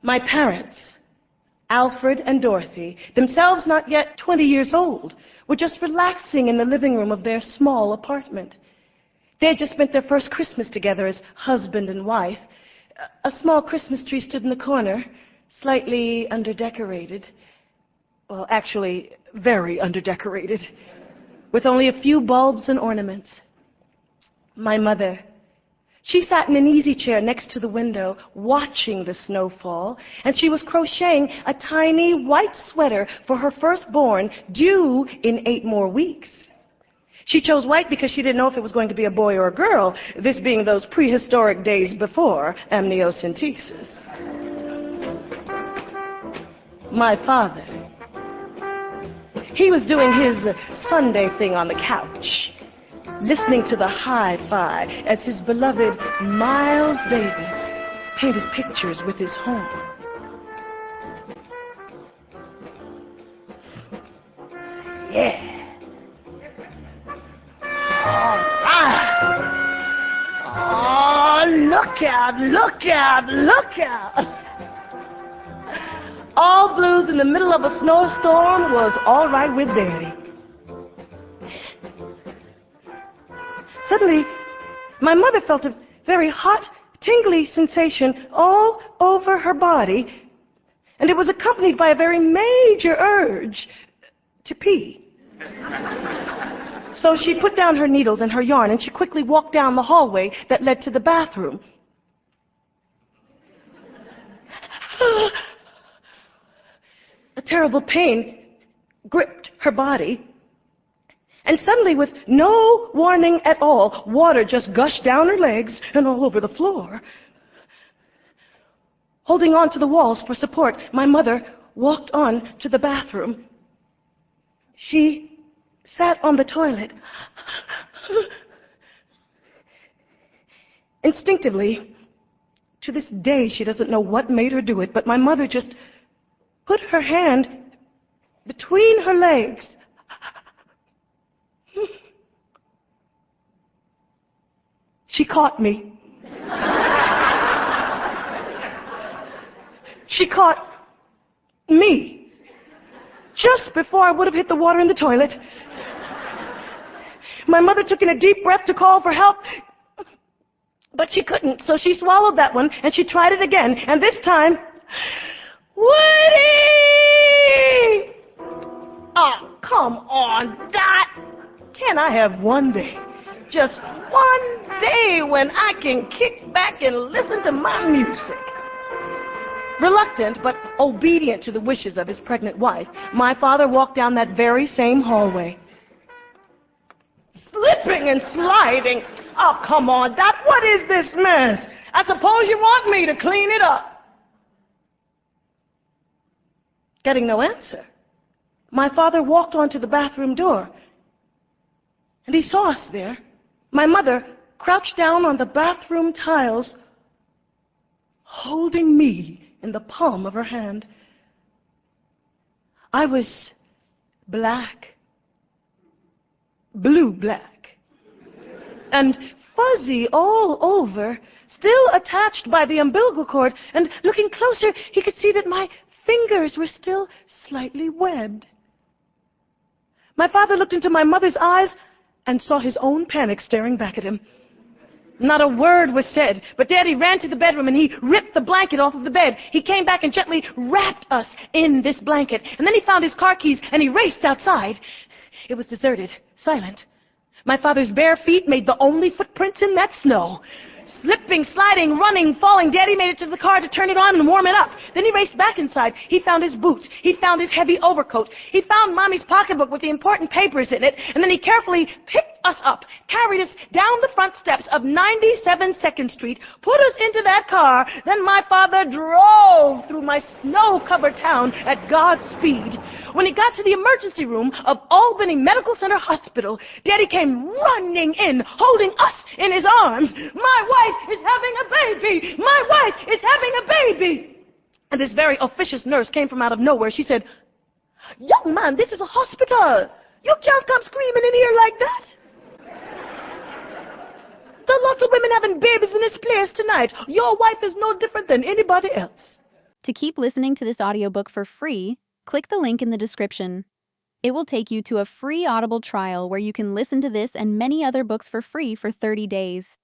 My parents, Alfred and Dorothy, themselves not yet 20 years old, were just relaxing in the living room of their small apartment. They had just spent their first Christmas together as husband and wife. A small Christmas tree stood in the corner, slightly underdecorated. Well, actually, very underdecorated, with only a few bulbs and ornaments. My mother, she sat in an easy chair next to the window, watching the snowfall, and she was crocheting a tiny white sweater for her firstborn, due in 8 more weeks. She chose white because she didn't know if it was going to be a boy or a girl, this being those prehistoric days before amniocentesis. My father, he was doing his Sunday thing on the couch, listening to the hi-fi as his beloved Miles Davis painted pictures with his horn. Yeah. All right. Oh, look out, look out, look out. All blues in the middle of a snowstorm was all right with Daddy. Suddenly, my mother felt a very hot, tingly sensation all over her body, and it was accompanied by a very major urge to pee. So she put down her needles and her yarn, and she quickly walked down the hallway that led to the bathroom. A terrible pain gripped her body. And suddenly, with no warning at all, water just gushed down her legs and all over the floor. Holding on to the walls for support, my mother walked on to the bathroom. She sat on the toilet. Instinctively, to this day, she doesn't know what made her do it, but my mother just put her hand between her legs. She caught me. She caught me just before I would have hit the water in the toilet. My mother took in a deep breath to call for help, but she couldn't, so she swallowed that one, and she tried it again, and this time, Woody! Oh, come on, Dot. Can I have one day? Just one day when I can kick back and listen to my music. Reluctant but obedient to the wishes of his pregnant wife, my father walked down that very same hallway. Slipping and sliding. Oh, come on, Dot, what is this mess? I suppose you want me to clean it up. Getting no answer, my father walked onto the bathroom door, and he saw us there. My mother crouched down on the bathroom tiles, holding me in the palm of her hand. I was black, blue-black, and fuzzy all over, still attached by the umbilical cord, and looking closer, he could see that my fingers were still slightly webbed. My father looked into my mother's eyes and saw his own panic staring back at him. Not a word was said, but Daddy ran to the bedroom and he ripped the blanket off of the bed. He came back and gently wrapped us in this blanket. And then he found his car keys and he raced outside. It was deserted, silent. My father's bare feet made the only footprints in that snow. Slipping, sliding, running, falling, Daddy made it to the car to turn it on and warm it up. Then he raced back inside. He found his boots. He found his heavy overcoat. He found Mommy's pocketbook with the important papers in it. And then he carefully picked us up, carried us down the front steps of 97 2nd Street, put us into that car. Then my father drove through my snow-covered town at God's speed. When he got to the emergency room of Albany Medical Center Hospital, Daddy came running in, holding us in his arms. My wife is having a baby! My wife is having a baby! And this very officious nurse came from out of nowhere. She said, "Young man, this is a hospital. You can't come screaming in here like that. There are lots of women having babies in this place tonight. Your wife is no different than anybody else." To keep listening to this audiobook for free, click the link in the description. It will take you to a free Audible trial where you can listen to this and many other books for free for 30 days.